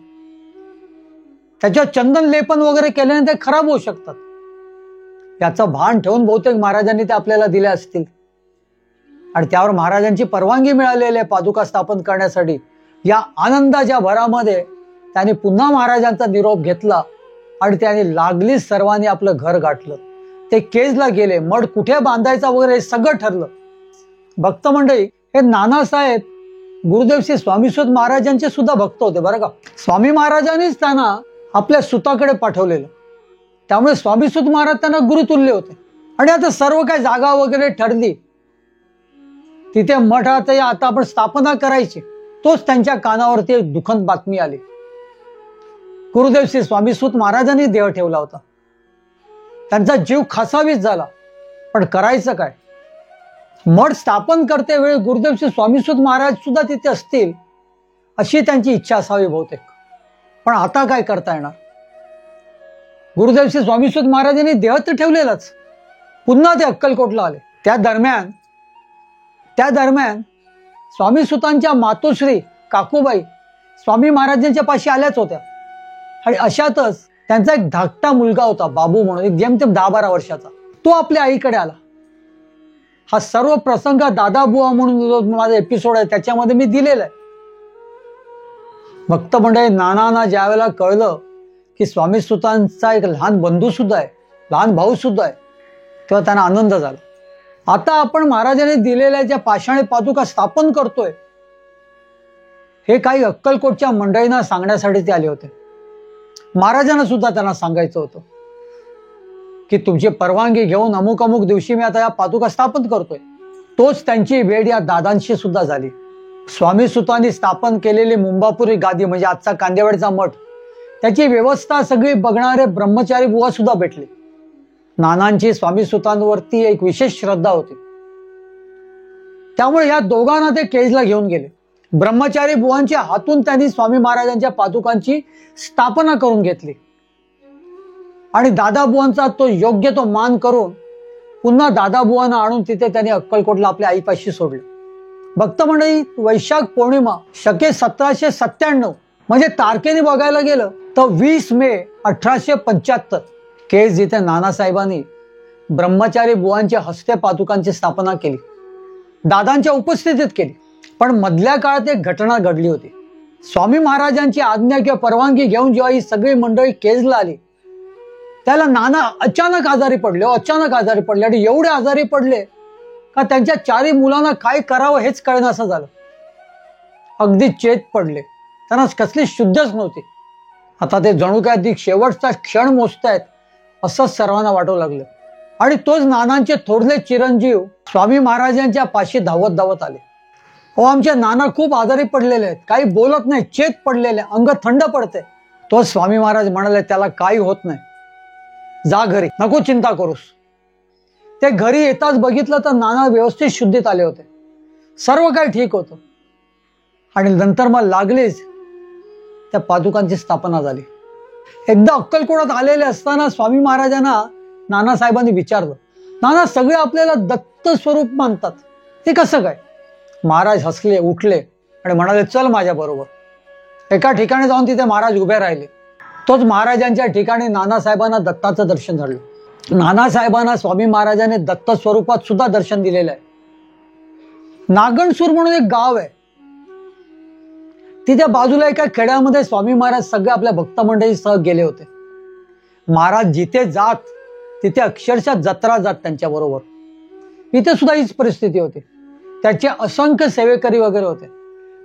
त्याच्यावर चंदन लेपन वगैरे केल्याने ते खराब होऊ शकतात. याचं भान ठेवून बहुतेक महाराजांनी ते आपल्याला दिले असतील आणि त्यावर महाराजांची परवानगी मिळालेली आहे पादुका स्थापन करण्यासाठी. या आनंदाच्या भरामध्ये त्यांनी पुन्हा महाराजांचा निरोप घेतला आणि त्यांनी लागलीच सर्वांनी आपलं घर गाठलं. ते केजला गेले. मठ कुठे बांधायचा वगैरे हे सगळं ठरलं. भक्त मंडळी, हे नानासाहेब गुरुदेव श्री स्वामीसुत महाराजांचे सुद्धा भक्त होते बरं का. स्वामी महाराजांनीच त्यांना आपल्या सुताकडे पाठवलेलं, त्यामुळे स्वामीसुत महाराज त्यांना गुरुतुल्य होते. आणि आता सर्व काही जागा वगैरे ठरली, तिथे मठात आता आपण स्थापना करायची, तोच त्यांच्या कानावरती एक दुःखद बातमी आली. गुरुदेव श्री स्वामीसुत महाराजांनी देह ठेवला होता. त्यांचा जीव खासावीस झाला, पण करायचं काय. मठ स्थापन करते वेळी गुरुदेव श्री स्वामीसुत महाराज सुद्धा तिथे असतील अशी त्यांची इच्छा असावी बहुतेक. पण आता काय करता येणार. गुरुदेव श्री स्वामीसुत महाराजांनी देह तर ठेवलेलाच, पुन्हा ते अक्कलकोटला आले. त्या दरम्यान स्वामीसुतांच्या मातोश्री काकूबाई स्वामी महाराजांच्या पाशी आल्याच होत्या. आणि अशातच त्यांचा एक धाकटा मुलगा होता बाबू म्हणून, एक जेमतेम 10-12 वर्षाचा. तो आपल्या आईकडे आला. हा सर्व प्रसंग दादा बुवा म्हणून माझा एपिसोड आहे त्याच्यामध्ये मी दिलेला आहे. भक्त मंडळी, नानांना ज्यावेळेला कळलं की स्वामीसुतांचा एक लहान बंधू सुद्धा आहे, लहान भाऊ सुद्धा आहे, तेव्हा त्यांना आनंद झाला. आता आपण महाराजांनी दिलेल्या ज्या पाषाणी पादुका स्थापन करतोय, हे काही अक्कलकोटच्या मंडळींना सांगण्यासाठी ते आले होते. महाराजांना सुद्धा त्यांना सांगायचं होतं की तुमची परवानगी घेऊन अमुक अमुक दिवशी मी आता या पादुका स्थापन करतोय. तोच त्यांची भेट या दादांशी सुद्धा झाली. स्वामीसुतांनी स्थापन केलेली मुंबापुरी गादी म्हणजे आजचा कांदेवाडीचा मठ, त्याची व्यवस्था सगळी बघणारे ब्रह्मचारी बुवा सुद्धा भेटले. नानांची स्वामीसुतांवरती एक विशेष श्रद्धा होती, त्यामुळे या दोघांना ते केजला घेऊन गेले. ब्रह्मचारी बुवांच्या हातून त्यांनी स्वामी महाराजांच्या पादुकांची स्थापना करून घेतली आणि दादाबुवांचा तो योग्य तो मान करून पुन्हा दादाबुवांना आणून तिथे त्यांनी अक्कलकोटला आपल्या आईपाशी सोडलं. भक्त मंडळी, वैशाख पौर्णिमा शके 1797 म्हणजे तारखेने बघायला गेलं तर 20 मे 1875 केज जिथे नानासाहेबांनी ब्रह्मचारी बुवांच्या हस्ते पादुकांची स्थापना केली, दादांच्या उपस्थितीत केली. पण मधल्या काळात एक घटना घडली होती. स्वामी महाराजांची आज्ञा किंवा परवानगी घेऊन जेव्हा ही सगळी मंडळी केजला आली, त्याला नाना अचानक आजारी पडले आणि एवढे आजारी पडले का त्यांच्या 4 मुलांना काय करावं हेच कळेनासं झालं. अगदी चेत पडले, त्यांना कसली शुद्धच नव्हती. आता ते जणू काय अगदी शेवटचा क्षण मोजतायत असंच सर्वांना वाटू लागलं. आणि तोच नानांचे थोरले चिरंजीव स्वामी महाराजांच्या पाशी धावत धावत आले. आमचे नाना खूप आजारी पडलेले आहेत, काही बोलत नाही, चेत पडलेले, अंग थंड पडते. तो स्वामी महाराज म्हणाले, त्याला काही होत नाही, जा घरी, नको चिंता करूस. ते घरी येताच बघितलं तर नाना व्यवस्थित शुद्धीत आले होते, सर्व काही ठीक होतं. आणि नंतर मग लागलीच त्या पादुकांची स्थापना झाली. एकदा अक्कलकोटात आलेले असताना स्वामी महाराजांना नानासाहेबांनी विचारलं, नाना सगळे आपल्याला दत्त स्वरूप मानतात, ते कसं काय? महाराज हसले, उठले आणि म्हणाले, चल माझ्या बरोबर. एका ठिकाणी जाऊन तिथे महाराज उभे राहिले. तोच महाराजांच्या ठिकाणी नानासाहेबांना दत्ताचं दर्शन झालं. नानासाहेबांना स्वामी महाराजांनी दत्त स्वरूपात सुद्धा दर्शन दिलेलं आहे. नागणसूर म्हणून एक गाव आहे, तिथे बाजूला एका खेड्यामध्ये स्वामी महाराज सगळे आपल्या भक्त मंडळीसह गेले होते. महाराज जिथे जात तिथे अक्षरशः जत्रा जात त्यांच्या बरोबर. इथे सुद्धा हीच परिस्थिती होती. त्याचे असंख्य सेवेकरी वगैरे होते,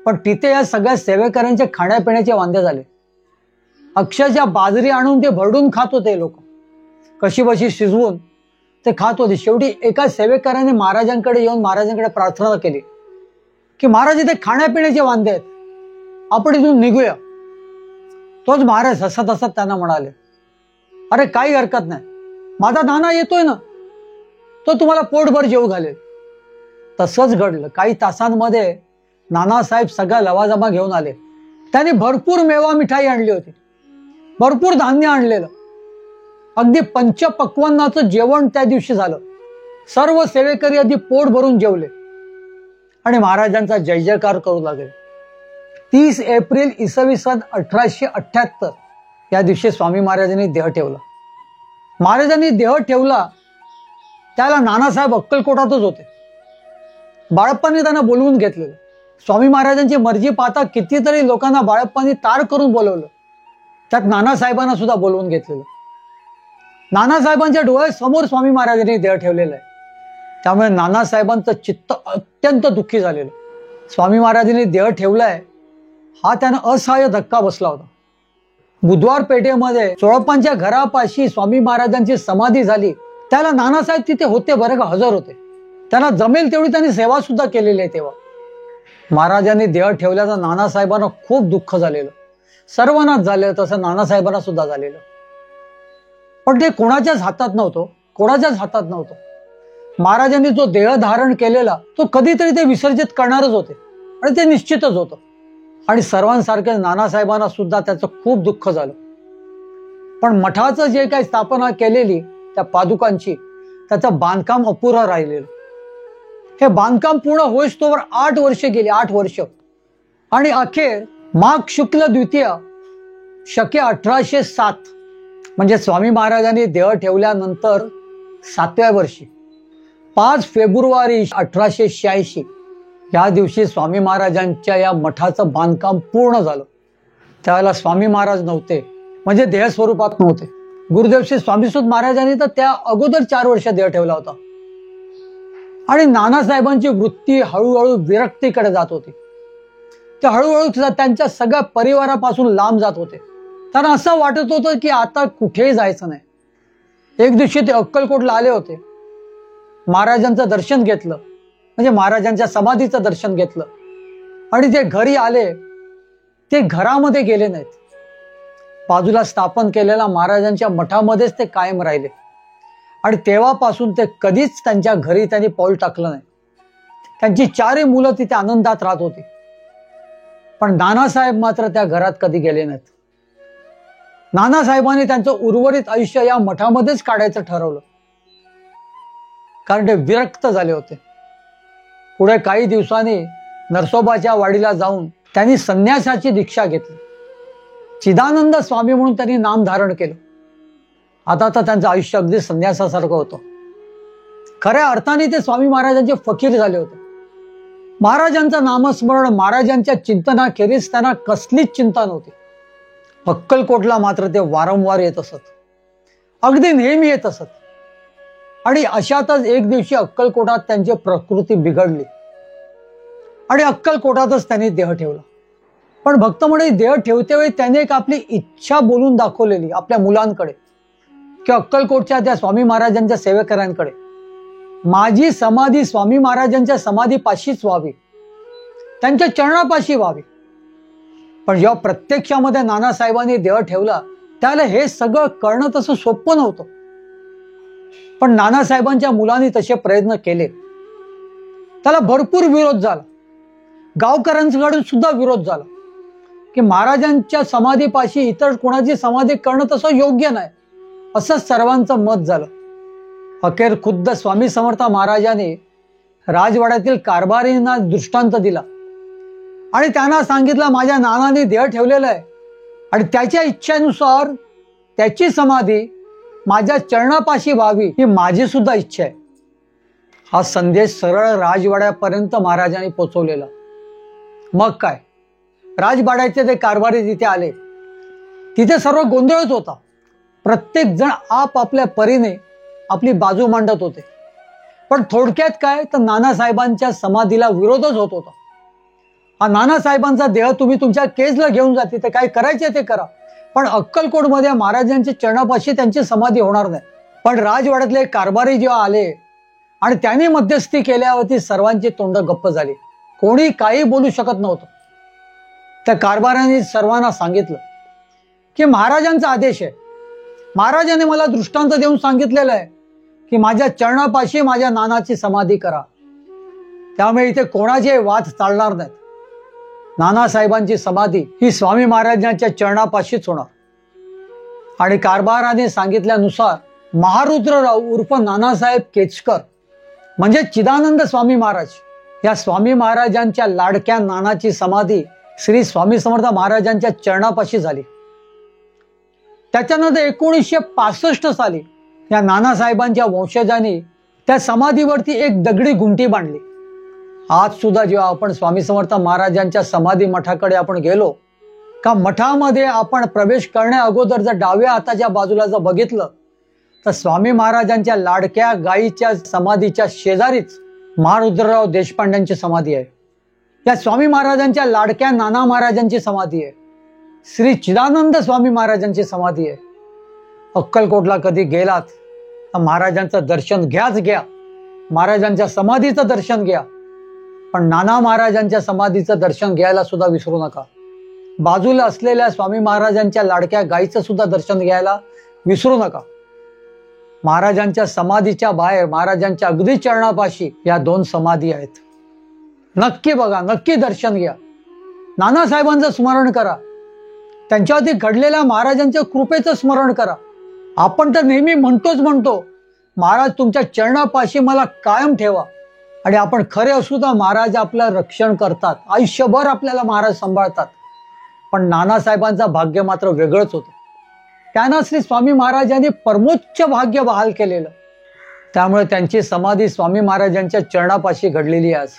पण तिथे या सगळ्या सेवेकऱ्यांचे खाण्यापिण्याचे वांदे झाले. अक्षरशः बाजरी आणून ते भरडून खात होते लोक, कशी बशी शिजवून ते खात होते. शेवटी एका सेवेकराने महाराजांकडे येऊन महाराजांकडे प्रार्थना केली की महाराज इथे खाण्यापिण्याचे वांदे आहेत, आपण इथून निघूया. तोच महाराज हसत हसत त्यांना म्हणाले, अरे काही हरकत नाही, माझा नाना येतोय ना, तो तुम्हाला पोटभर जेवू घालेल. तसंच घडलं. काही तासांमध्ये नानासाहेब सगळा लवाजमा घेऊन आले. त्यांनी भरपूर मेवा मिठाई आणली होती, भरपूर धान्य आणलेलं. अगदी पंचपक्वान्नाचं जेवण त्या दिवशी झालं. सर्व सेवेकरी अगदी पोट भरून जेवले आणि महाराजांचा जय जयकार करू लागले. 30 एप्रिल इसवी सन 1878 या दिवशी स्वामी महाराजांनी देह ठेवला. महाराजांनी देह ठेवला त्याला नानासाहेब अक्कलकोटातच होते. बाळप्पांनी त्यांना बोलवून घेतलेलं. स्वामी महाराजांची मर्जी पाहता कितीतरी लोकांना बाळप्पांनी तार करून बोलवलं, त्यात नानासाहेबांना सुद्धा बोलवून घेतलेलं. नानासाहेबांच्या डोळ्यासमोर स्वामी महाराजांनी देह ठेवलेलं आहे. त्यामुळे नानासाहेबांचं चित्त अत्यंत दुःखी झालेलं. स्वामी महाराजांनी देह ठेवलाय हा त्यांना असहाय्य धक्का बसला होता. बुधवार पेठेमध्ये चोळप्पांच्या घरापाशी स्वामी महाराजांची समाधी झाली, त्याला नानासाहेब तिथे होते बरं का, हजर होते. त्यांना जमेल तेवढी त्यांनी सेवा सुद्धा केलेली आहे. तेव्हा महाराजांनी देह ठेवल्याचं नानासाहेबांना खूप दुःख झालेलं, सर्वांनाच झालेलं, तसं नानासाहेबांना सुद्धा झालेलं. पण ते कोणाच्याच हातात नव्हतं. महाराजांनी जो देह धारण केलेला तो कधीतरी ते विसर्जित करणारच होते आणि ते निश्चितच होतं. आणि सर्वांसारखे नानासाहेबांना सुद्धा त्याचं खूप दुःख झालं. पण मठाचं जे काही स्थापना केलेली त्या पादुकांची, त्याचं बांधकाम अपुरं राहिलेलं. हे बांधकाम पूर्ण होईस्तोवर 8 वर्ष गेली, 8 वर्ष. आणि अखेर माघ शुक्ल द्वितीय शके 1807 म्हणजे स्वामी महाराजांनी देह ठेवल्यानंतर 7व्या वर्षी 5 फेब्रुवारी 1886 या दिवशी स्वामी महाराजांच्या या मठाचं बांधकाम पूर्ण झालं. त्यावेळेला स्वामी महाराज नव्हते, म्हणजे देह स्वरूपात नव्हते. गुरुदेव श्री स्वामीसुत महाराजांनी तर त्या अगोदर 4 वर्ष देह ठेवला होता. आणि नानासाहेबांची वृत्ती हळूहळू विरक्तीकडे जात होती. ते हळूहळू त्यांच्या सगळ्या परिवारापासून लांब जात होते. त्यांना असं वाटत होतं की आता कुठेही जायचं नाही. एक दिवशी ते अक्कलकोटला आले होते. महाराजांचं दर्शन घेतलं, म्हणजे महाराजांच्या समाधीचं दर्शन घेतलं आणि ते घरी आले. ते घरामध्ये गेले नाहीत. बाजूला स्थापन केलेल्या महाराजांच्या मठामध्येच ते कायम राहिले. आणि तेव्हापासून ते कधीच त्यांच्या घरी त्यांनी पाऊल टाकलं नाही. त्यांची 4 मुलं तिथे आनंदात राहत होती. पण नानासाहेब मात्र त्या घरात कधी गेले नाहीत. नानासाहेबांनी त्यांचं उर्वरित आयुष्य या मठामध्येच काढायचं ठरवलं, कारण ते विरक्त झाले होते. पुढे काही दिवसांनी नरसोबाच्या वाडीला जाऊन त्यांनी संन्यासाची दीक्षा घेतली. चिदानंद स्वामी म्हणून त्यांनी नाम धारण केलं. आता तर त्यांचं आयुष्य अगदी संन्यासासारखं होतं. खऱ्या अर्थाने ते स्वामी महाराजांचे फकीर झाले होते. महाराजांचं नामस्मरण, महाराजांच्या चिंतनाखेरीज त्यांना कसलीच चिंता नव्हती. अक्कलकोटला मात्र ते वारंवार येत असत, अगदी नेहमी येत असत. आणि अशातच एक दिवशी अक्कलकोटात त्यांची प्रकृती बिघडली आणि अक्कलकोटातच त्यांनी देह ठेवला. पण भक्तमंडळी, देह ठेवतेवेळी त्याने एक आपली इच्छा बोलून दाखवलेली आपल्या मुलांकडे किंवा अक्कलकोटच्या त्या स्वामी महाराजांच्या सेवेकऱ्यांकडे, माझी समाधी स्वामी महाराजांच्या समाधीपाशीच व्हावी, त्यांच्या चरणापाशी व्हावी. पण जेव्हा प्रत्यक्षामध्ये नानासाहेबांनी देह ठेवला त्याला हे सगळं करणं तसं सोपं नव्हतं. पण नानासाहेबांच्या मुलांनी तसे प्रयत्न केले. त्याला भरपूर विरोध झाला, गावकऱ्यांकडून सुद्धा विरोध झाला की महाराजांच्या समाधीपाशी इतर कोणाची समाधी करणं तसं योग्य नाही, असं सर्वांचं मत झालं. अखेर खुद्द स्वामी समर्थ महाराजांनी राजवाड्यातील कारभारींना दृष्टांत दिला आणि त्यांना सांगितलं, माझ्या नानाने देह ठेवलेला आहे आणि त्याच्या इच्छेनुसार त्याची समाधी माझ्या चरणापाशी व्हावी, ही माझी सुद्धा इच्छा आहे. हा संदेश सरळ राजवाड्यापर्यंत महाराजांनी पोचवलेला. मग काय, राजवाड्याचे ते कारभारी तिथे आले. तिथे सर्व गोंधळच होता. प्रत्येक जण आपापल्या परीने आपली बाजू मांडत होते. पण थोडक्यात काय, तर नानासाहेबांच्या समाधीला विरोधच होत होता. हा नानासाहेबांचा देह तुम्ही तुमच्या केजला घेऊन जा, ते काय करायचे ते करा, पण अक्कलकोटमध्ये महाराजांच्या चरणापाशी त्यांची समाधी होणार नाही. पण राजवाड्यातले कारभारी जेव्हा आले आणि त्यांनी मध्यस्थी केल्यावरती सर्वांची तोंड गप्प झाली. कोणी काही बोलू शकत नव्हतं. त्या कारभाऱ्यांनी सर्वांना सांगितलं की महाराजांचा आदेश आहे, महाराजांनी मला दृष्टांत देऊन सांगितलेलं आहे की माझ्या चरणापाशी माझ्या नानाची समाधी करा. त्यामुळे इथे कोणाचे वाद चालणार नाहीत. नानासाहेबांची समाधी ही स्वामी महाराजांच्या चरणापाशीच होणार. आणि कारभाराने सांगितल्यानुसार महारुद्रराव उर्फ नानासाहेब केचकर म्हणजे चिदानंद स्वामी महाराज, या स्वामी महाराजांच्या लाडक्या नानाची समाधी श्री स्वामी समर्थ महाराजांच्या चरणापाशी झाली. त्याच्यानंतर 1965 साली या नानासाहेबांच्या वंशजांनी त्या समाधीवरती एक दगडी घुंटी बांधली. आज सुद्धा जेव्हा आपण स्वामी समर्थ महाराजांच्या समाधी मठाकडे आपण गेलो का, मठामध्ये आपण प्रवेश करण्या अगोदर जर डाव्या हाताच्या बाजूला जर बघितलं तर स्वामी महाराजांच्या लाडक्या गायीच्या समाधीच्या शेजारीच महारुद्रराव देशपांड्यांची समाधी आहे. या स्वामी महाराजांच्या लाडक्या नाना महाराजांची समाधी आहे. श्री चिदानंद स्वामी महाराजांची समाधी आहे. अक्कलकोटला कधी गेलात तर महाराजांचं दर्शन घ्याच घ्या, महाराजांच्या समाधीचं दर्शन घ्या, पण नाना महाराजांच्या समाधीचं दर्शन घ्यायला सुद्धा विसरू नका. बाजूला असलेल्या स्वामी महाराजांच्या लाडक्या गायीचं सुद्धा दर्शन घ्यायला विसरू नका. महाराजांच्या समाधीच्या बाहेर, महाराजांच्या अगदी चरणापाशी या 2 समाधी आहेत. नक्की बघा, नक्की दर्शन घ्या, नानासाहेबांचं स्मरण करा, त्यांच्यावरती घडलेल्या महाराजांच्या कृपेचं स्मरण करा. आपण तर नेहमी म्हणतो महाराज तुमच्या चरणापाशी मला कायम ठेवा, आणि आपण खरे असू तर महाराज आपलं रक्षण करतात, आयुष्यभर आपल्याला महाराज सांभाळतात. पण नानासाहेबांचं भाग्य मात्र वेगळंच होतं. त्यांना श्री स्वामी महाराजांनी परमोच्च भाग्य बहाल केलेलं, त्यामुळे त्यांची समाधी स्वामी महाराजांच्या चरणापाशी घडलेली आहे. आज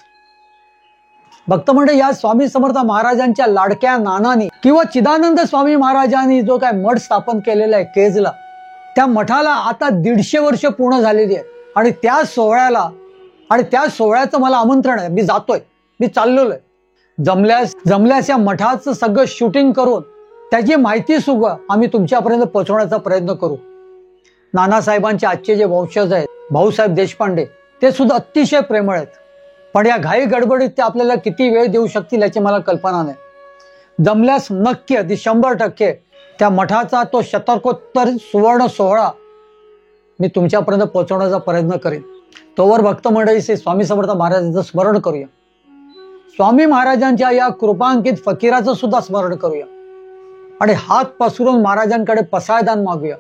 भक्त मंडळी, या स्वामी समर्थ महाराजांच्या लाडक्या नानांनी किंवा चिदानंद स्वामी महाराजांनी जो काय मठ स्थापन केलेला आहे केजला, त्या मठाला आता 150 वर्ष पूर्ण झालेली आहे. आणि त्या सोहळ्याचं मला आमंत्रण आहे. मी जातोय, मी चाललेलो आहे. जमल्यास या मठाचं सगळं शूटिंग करून त्याची माहिती सुद्धा आम्ही तुमच्यापर्यंत पोहोचवण्याचा प्रयत्न करू. नानासाहेबांचे आजचे जे वंशज आहेत भाऊसाहेब देशपांडे, ते सुद्धा अतिशय प्रेमळ आहेत. पण या घाई गडबडीत ते आपल्याला किती वेळ देऊ शकतील याची मला कल्पना नाही. जमल्यास नक्की, अगदी 100% त्या मठाचा तो शतकोत्तर सुवर्ण सोहळा मी तुमच्यापर्यंत पोहोचवण्याचा प्रयत्न करेन. तोवर भक्त मंडळी श्री स्वामी समर्थ महाराजांचं स्मरण करूया. स्वामी महाराजांच्या या कृपांकित फकीराचं सुद्धा स्मरण करूया आणि हात पसरून महाराजांकडे पसायदान मागूया.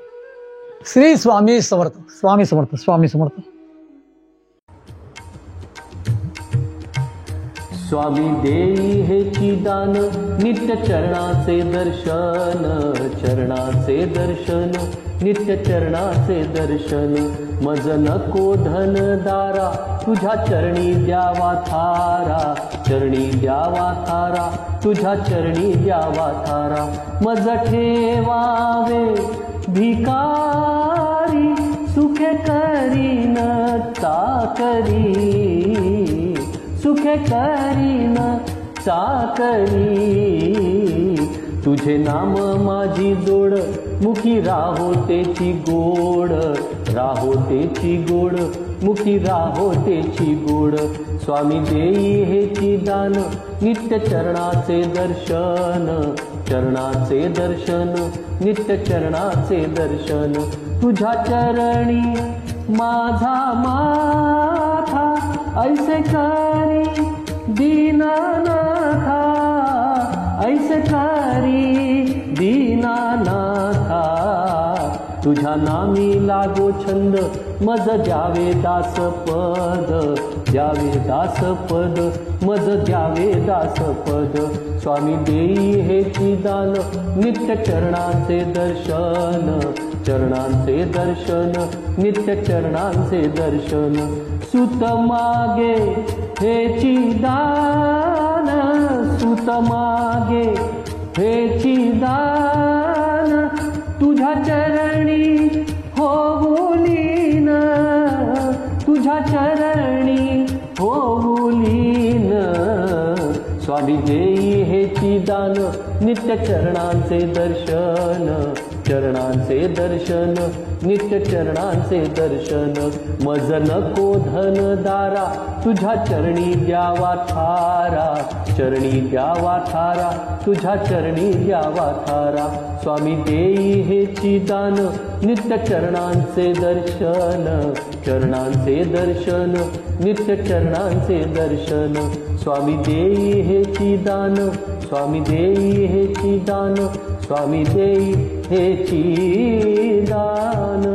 श्री स्वामी समर्थ. स्वामी समर्थ. स्वामी समर्थ. स्वामी देई हेची दान नित्य चरणाचे दर्शन, चरणाचे दर्शन, नित्य चरणाचे दर्शन. मज नको धन दारा तुझ्या चरणी द्यावा थारा, चरणी द्यावा थारा, तुझ्या चरणी द्यावा थारा. मज ठेवावे भिकारी सुखे करीन चाकरी, सुखे करीन चाकरी. तुझे नाम माझी जोड मुखी राहो तेची गोड, राहो तेची गोड, मुखी राहो तेची गोड. स्वामी देई हेची दान नित्य चरणाचे दर्शन, चरणाचे दर्शन, नित्य चरणाचे दर्शन. तुझ्या चरणी माझा माथा ऐसे करी दीनानाथा, ऐसे करी दीनानाथा. तुझ्या नामी लागो छंद मज द्यावे दास पद, द्यावे दास पद, मज द्यावे दास पद. स्वामी देई हेची दान नित्य चरणाचे दर्शन, चरणांचे दर्शन, नित्य चरणांचे दर्शन. सुत मागे हेची दान, सुत मागे हेची दान. तुझ्या चरणी होऊलीन, तुझ्या चरणी होऊलीन. स्वामी देई हेची दान नित्य चरणांचे दर्शन, चरणांचे दर्शन, नित्य चरणांचे दर्शन. मज नको धन दारा तुझ्या चरणी द्यावा थारा, चरणी द्यावा थारा, तुझ्या चरणी द्यावा थारा. स्वामी देई हेची दान नित्य चरणांचे दर्शन, चरणांचे दर्शन, नित्य चरणांचे दर्शन. स्वामी देई हेची दान, स्वामी देई हेची दान, स्वामी देई हेची दान.